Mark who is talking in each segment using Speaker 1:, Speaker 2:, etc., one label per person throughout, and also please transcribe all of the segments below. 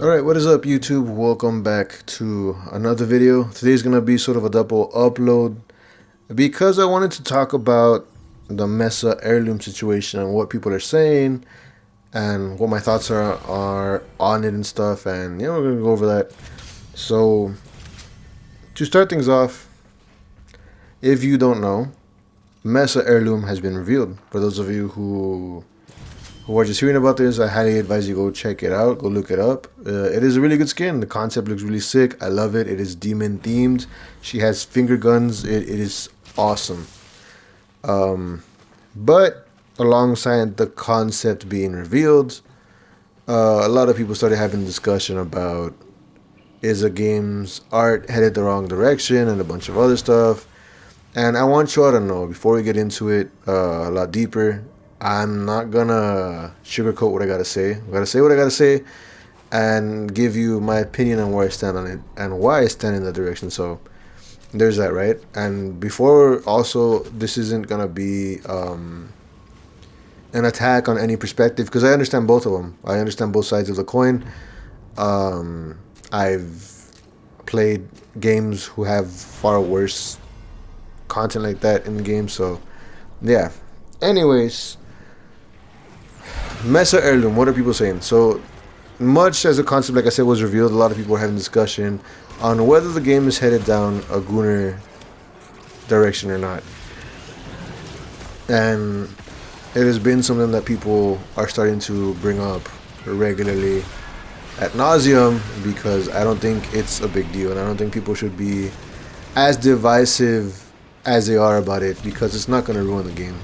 Speaker 1: Alright, what is up YouTube? Welcome back to another video. Today's going to be sort of a double upload because I wanted to talk about the Mesa Heirloom situation and what people are saying and what my thoughts are on it and stuff, and we're going to go over that. So, to start things off, if you don't know, Mesa Heirloom has been revealed. For those of you who are just hearing about this, I highly advise you go check it out, go look it up. It is a really good skin. The concept looks really sick. I love it. It is demon themed. She has finger guns. It is awesome. But alongside the concept being revealed, a lot of people started having a discussion about, is the game's art headed the wrong direction and a bunch of other stuff. And I want you all to know, before we get into it a lot deeper, I'm not gonna sugarcoat what I gotta say. I gotta say what I gotta say and give you my opinion on where I stand on it and why I stand in that direction. So there's that, right? And before, also, this isn't gonna be an attack on any perspective, because I understand both of them. I understand both sides of the coin. I've played games who have far worse content like that in the game, so yeah. Anyways, Mesa Heirloom, what are people saying? So much as the concept, like I said, was revealed, a lot of people are having discussion on whether the game is headed down a gooner direction or not. And it has been something that people are starting to bring up regularly ad nauseum, because I don't think it's a big deal, and I don't think people should be as divisive as they are about it, because it's not going to ruin the game.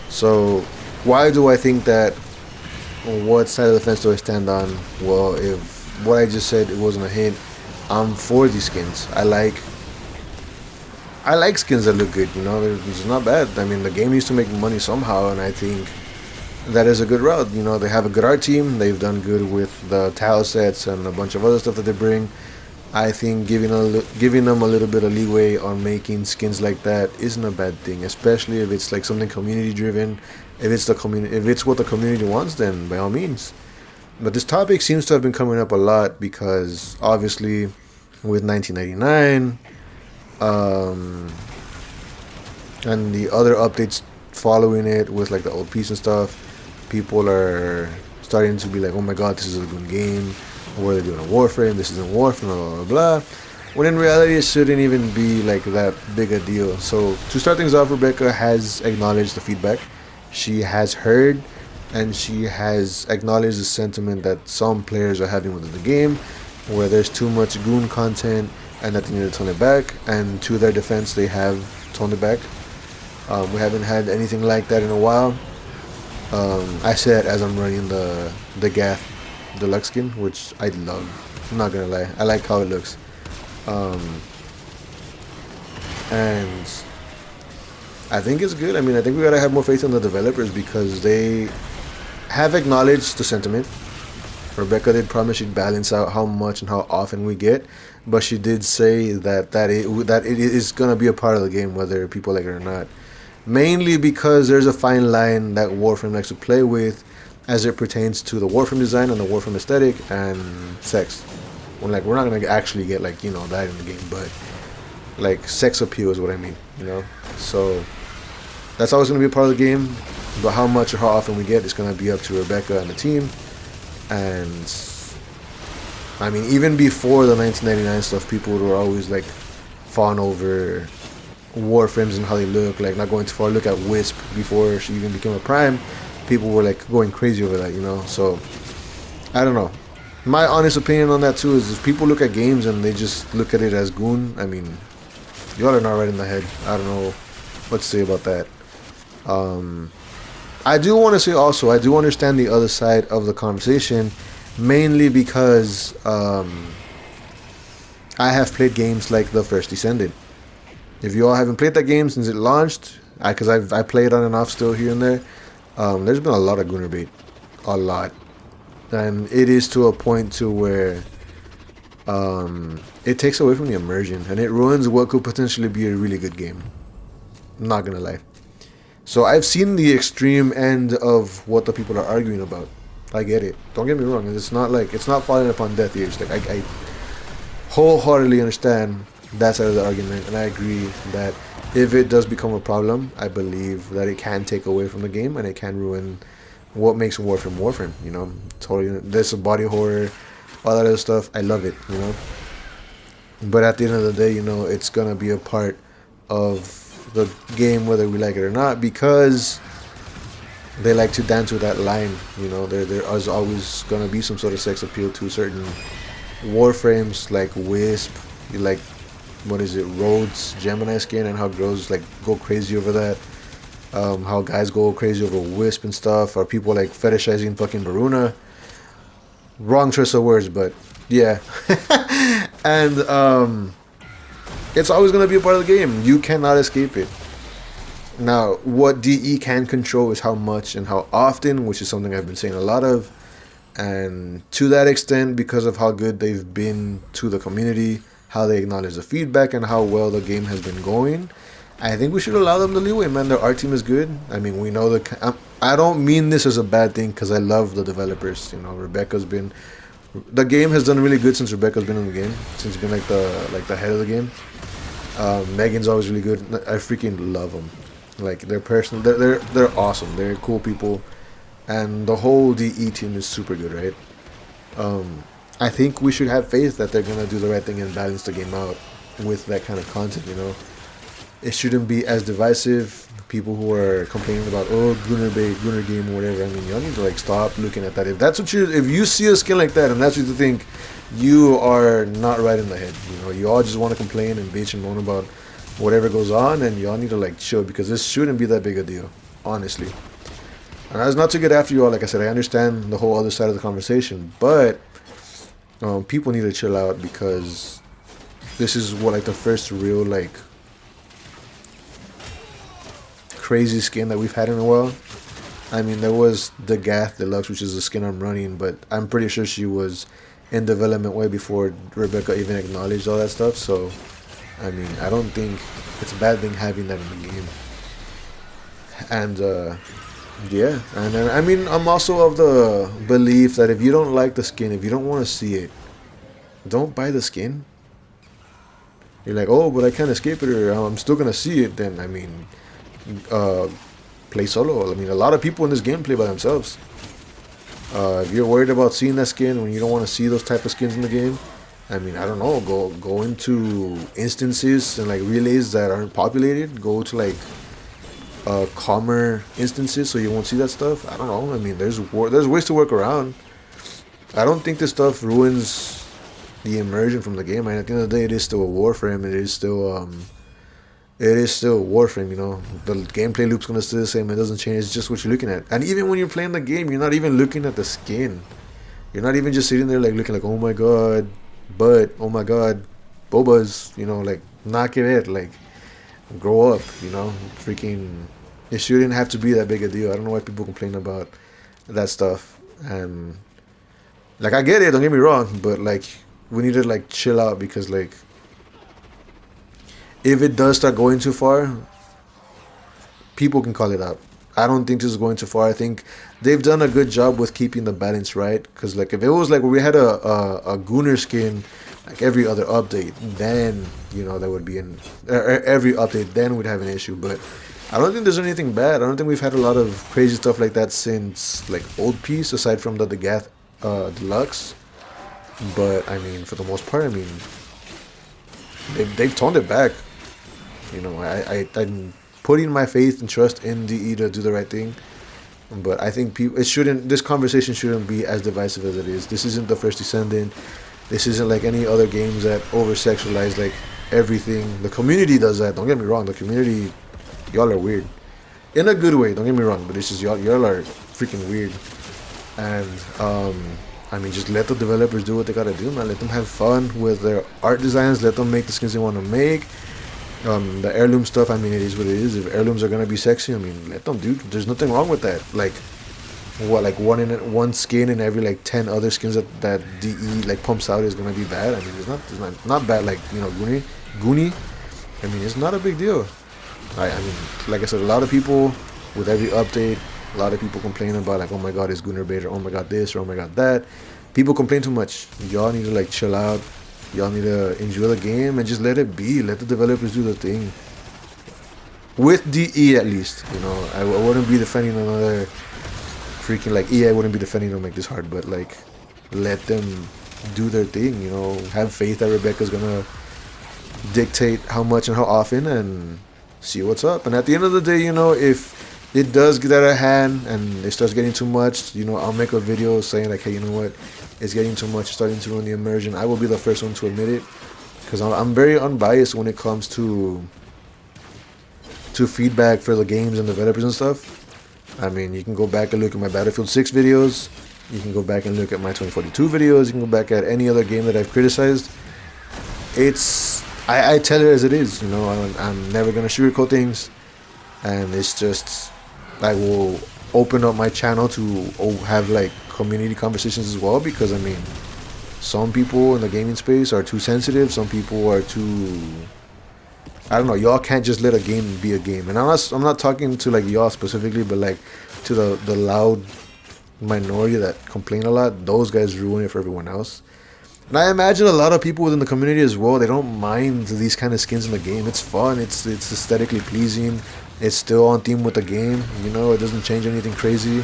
Speaker 1: So why do I think that? What side of the fence do I stand on? Well, if what I just said, it wasn't a hint, I'm for these skins. I like skins that look good, it's not bad. I mean, the game needs to make money somehow, and I think that is a good route. They have a good art team. They've done good with the tile sets and a bunch of other stuff that they bring. I think giving them a little bit of leeway on making skins like that isn't a bad thing, especially if it's like something community driven. If it's what the community wants, then by all means. But this topic seems to have been coming up a lot because obviously with 1999 and the other updates following it with like the old piece and stuff, people are starting to be like, oh my god, this is a good game. What are they doing a Warframe? This isn't Warframe, blah, blah, blah. When in reality, it shouldn't even be like that big a deal. So to start things off, Rebecca has acknowledged the feedback. She has heard and she has acknowledged the sentiment that some players are having within the game, where there's too much goon content and that they need to tone it back. And to their defense, they have toned it back. We haven't had anything like that in a while. I said as I'm running the Gath deluxe skin, which I love. I'm not gonna lie, I like how it looks. And I think it's good. I mean, I think we gotta have more faith in the developers because they have acknowledged the sentiment. Rebecca did promise she'd balance out how much and how often we get, but she did say that it is gonna be a part of the game whether people like it or not. Mainly because there's a fine line that Warframe likes to play with as it pertains to the Warframe design and the Warframe aesthetic and sex. When we're not gonna actually get that in the game, but like sex appeal is what I mean, So that's always gonna be a part of the game, but how much or how often we get is gonna be up to Rebecca and the team. And I mean, even before the 1999 stuff, people were always like fawn over Warframes and how they look. Like, not going too far, look at Wisp before she even became a Prime. People were like going crazy over that, So I don't know. My honest opinion on that too is, if people look at games and they just look at it as goon, I mean, y'all are not right in the head. I don't know what to say about that. I do want to say also, I do understand the other side of the conversation, mainly because I have played games like The First Descended. If you all haven't played that game since it launched, because I played on and off still here and there, there's been a lot of gooner bait, a lot, and it is to a point to where it takes away from the immersion and it ruins what could potentially be a really good game. I'm not gonna lie. So I've seen the extreme end of what the people are arguing about. I get it. Don't get me wrong. It's not like it's not falling upon deaf ears. Like I wholeheartedly understand that side of the argument, and I agree that if it does become a problem, I believe that it can take away from the game and it can ruin what makes Warframe Warframe. You know, totally. There's a body horror, all that other stuff. I love it. You know, but at the end of the day, you know, it's gonna be a part of the game whether we like it or not, because they like to dance with that line. You know, there is always gonna be some sort of sex appeal to certain Warframes, like Wisp, like what is it, Rhodes Gemini skin, and how girls like go crazy over that. How guys go crazy over Wisp and stuff, or people like fetishizing fucking Baruna. Wrong choice of words, but yeah. And it's always gonna be a part of the game. You cannot escape it. Now, what DE can control is how much and how often, which is something I've been saying a lot of. And to that extent, because of how good they've been to the community, how they acknowledge the feedback, and how well the game has been going, I think we should allow them the leeway, man. Their art team is good. I mean, we know I don't mean this as a bad thing, because I love the developers. You know, the game has done really good since Rebecca's been in the game, since been like the head of the game. Megan's always really good. I freaking love them. Like they're awesome. They're cool people, and the whole DE team is super good, right? I think we should have faith that they're gonna do the right thing and balance the game out with that kind of content. You know, it shouldn't be as divisive. People who are complaining about Goonbait, Gooner game, or whatever. I mean, y'all need to like stop looking at that. If you see a skin like that and that's what you think, you are not right in the head. You know, you all just want to complain and bitch and moan about whatever goes on, and y'all need to like chill, because this shouldn't be that big a deal, honestly. And that's not to get after you all. Like I said, I understand the whole other side of the conversation, but people need to chill out, because this is what like the first real like crazy skin that we've had in a while. I mean, there was the Gath Deluxe, which is the skin I'm running, but I'm pretty sure she was in development way before Rebecca even acknowledged all that stuff. So I mean, I don't think it's a bad thing having that in the game. And yeah, and I mean, I'm also of the belief that if you don't like the skin, if you don't want to see it, don't buy the skin. You're like, oh, but I can't escape it, or I'm still gonna see it. Then I mean, play solo. I mean, a lot of people in this game play by themselves. If you're worried about seeing that skin when you don't want to see those type of skins in the game, I mean, I don't know, go into instances and like relays that aren't populated. Go to like calmer instances so you won't see that stuff. I don't know. I mean, there's ways to work around. I don't think this stuff ruins the immersion from the game. I mean, at the end of the day, it is still a Warframe. It is still Warframe. You know, the gameplay loop's gonna stay the same. It doesn't change. It's just what you're looking at. And even when you're playing the game, you're not even looking at the skin. You're not even just sitting there like looking like, oh my god, but oh my god, bobas, you know, like knock it, like grow up, you know, freaking. It shouldn't have to be that big a deal. I don't know why people complain about that stuff. And like, I get it, don't get me wrong, but like we need to like chill out, because like if it does start going too far, people can call it out. I don't think this is going too far. I think they've done a good job with keeping the balance right. Because like if it was like we had a Gooner skin like every other update, then you know that would be every update, then we'd have an issue. But I don't think there's anything bad. I don't think we've had a lot of crazy stuff like that since like Old Piece, aside from the Gath Deluxe. But I mean, for the most part, I mean, they've toned it back. You know, I'm putting my faith and trust in DE to do the right thing. But I think this conversation shouldn't be as divisive as it is. This isn't the first Descendant. This isn't like any other games that over-sexualize like everything. The community does that. Don't get me wrong. The community, y'all are weird. In a good way, don't get me wrong. But it's just y'all are freaking weird. And, I mean, just let the developers do what they gotta do, man. Let them have fun with their art designs. Let them make the skins they want to make. The heirloom stuff, I mean, it is what it is. If heirlooms are gonna be sexy, I mean, let them do. There's nothing wrong with that. Like, what, like one skin in every like 10 other skins that DE like pumps out is gonna be bad? I mean, it's not bad. Like, you know, Goonie. I mean, it's not a big deal. I mean, like I said, a lot of people with every update, A lot of people complain about like, oh my god, it's Goonbait, or oh my god this, or oh my god that. People complain too much. Y'all need to like chill out. Y'all need to enjoy the game and just let it be. Let the developers do the thing. With DE at least, you know, I wouldn't be defending another freaking like EA. Wouldn't be defending them like this hard, but like let them do their thing. You know, have faith that Rebecca's gonna dictate how much and how often, and see what's up. And at the end of the day, you know, if it does get out of hand and it starts getting too much, you know, I'll make a video saying like, hey, you know what, it's getting too much, starting to ruin the immersion. I will be the first one to admit it, because I'm very unbiased when it comes to feedback for the games and developers and stuff. I mean, you can go back and look at my Battlefield 6 videos. You can go back and look at my 2042 videos. You can go back at any other game that I've criticized. I tell it as it is, you know. I'm never gonna sugarcoat things, and it's just I will open up my channel to have like community conversations as well, because I mean, some people in the gaming space are too sensitive. Some people are too, I don't know. Y'all can't just let a game be a game. And I'm not talking to like y'all specifically, but like to the loud minority that complain a lot. Those guys ruin it for everyone else. And I imagine a lot of people within the community as well, they don't mind these kind of skins in the game. It's fun. It's aesthetically pleasing. It's still on theme with the game. You know, it doesn't change anything crazy.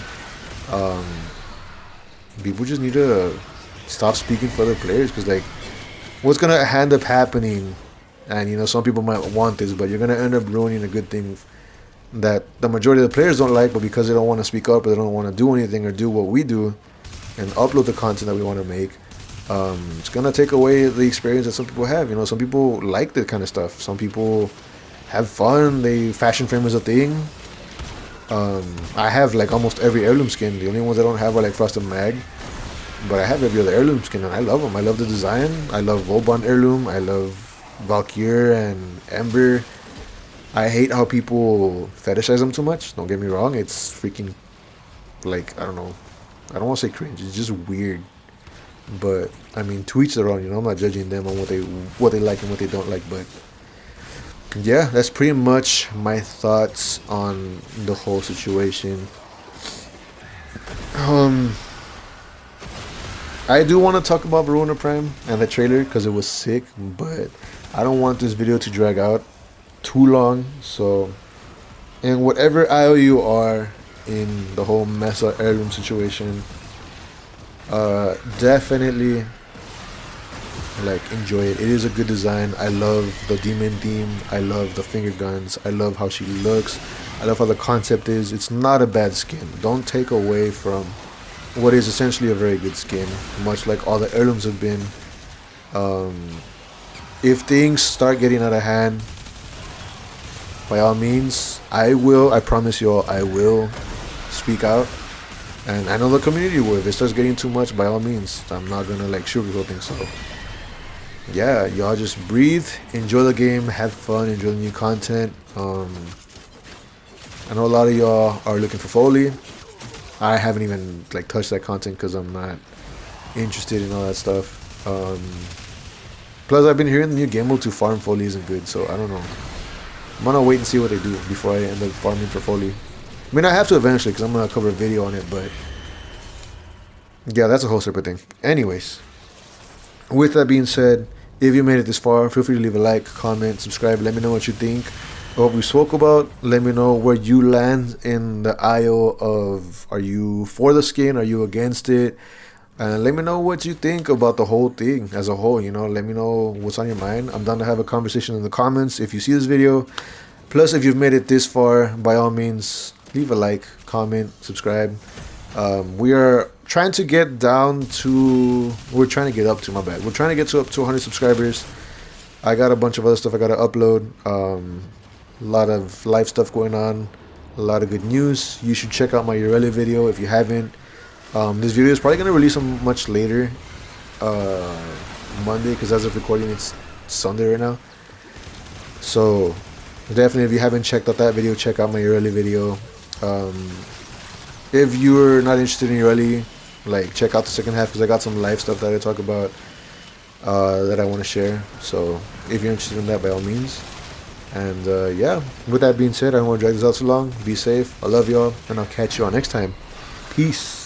Speaker 1: People just need to stop speaking for other players, because like what's gonna end up happening, and you know, some people might want this, but you're gonna end up ruining a good thing that the majority of the players don't like, but because they don't want to speak up or they don't want to do anything or do what we do and upload the content that we want to make, it's gonna take away the experience that some people have. You know, some people like that kind of stuff. Some people have fun. They fashion frame is a thing. I have like almost every heirloom skin. The only ones I don't have are like Frost and Mag, but I have every other heirloom skin, and I love them. I love the design. I love Vauban heirloom. I love Valkyr and Ember. I hate how people fetishize them too much. Don't get me wrong. It's freaking like, I don't know. I don't want to say cringe. It's just weird. But I mean, to each their own. You know, I'm not judging them on what they like and what they don't like. But yeah, that's pretty much my thoughts on the whole situation. I do want to talk about Verona Prime and the trailer because it was sick, but I don't want this video to drag out too long. So, in whatever aisle you are in the whole Mesa Heirloom situation, definitely like enjoy it. It is a good design. I love the demon theme. I love the finger guns. I love how she looks. I love how the concept is. It's not a bad skin. Don't take away from what is essentially a very good skin, much like all the heirlooms have been. If things start getting out of hand, by all means, I promise you all, I will speak out. And I know the community will. If it starts getting too much, by all means, I'm not gonna like sugarcoat things. So yeah, y'all just breathe, enjoy the game, have fun, enjoy the new content. I know a lot of y'all are looking for Foley. I haven't even like touched that content because I'm not interested in all that stuff. Plus, I've been hearing the new game mode to farm Foley isn't good, so I don't know. I'm gonna wait and see what they do before I end up farming for Foley. I mean, I have to eventually because I'm gonna cover a video on it, but yeah, that's a whole separate thing. Anyways, with that being said, if you made it this far, feel free to leave a like, comment, subscribe. Let me know what you think of what we spoke about. Let me know where you land in the aisle of, are you for the skin, are you against it? And let me know what you think about the whole thing as a whole. You know, let me know what's on your mind. I'm down to have a conversation in the comments if you see this video. Plus, if you've made it this far, by all means, leave a like, comment, subscribe. We are trying to get down to, we're trying to get up to, my bad. We're trying to get to up to 100 subscribers. I got a bunch of other stuff I got to upload. A lot of live stuff going on. A lot of good news. You should check out my Ureli video if you haven't. This video is probably going to release much later. Monday, because as of recording, it's Sunday right now. So definitely, if you haven't checked out that video, check out my Ureli video. If you're not interested in Ureli, like, check out the second half because I got some live stuff that I talk about that I want to share. So if you're interested in that, by all means. And yeah, with that being said, I don't want to drag this out too long. Be safe. I love y'all, and I'll catch you all next time. Peace.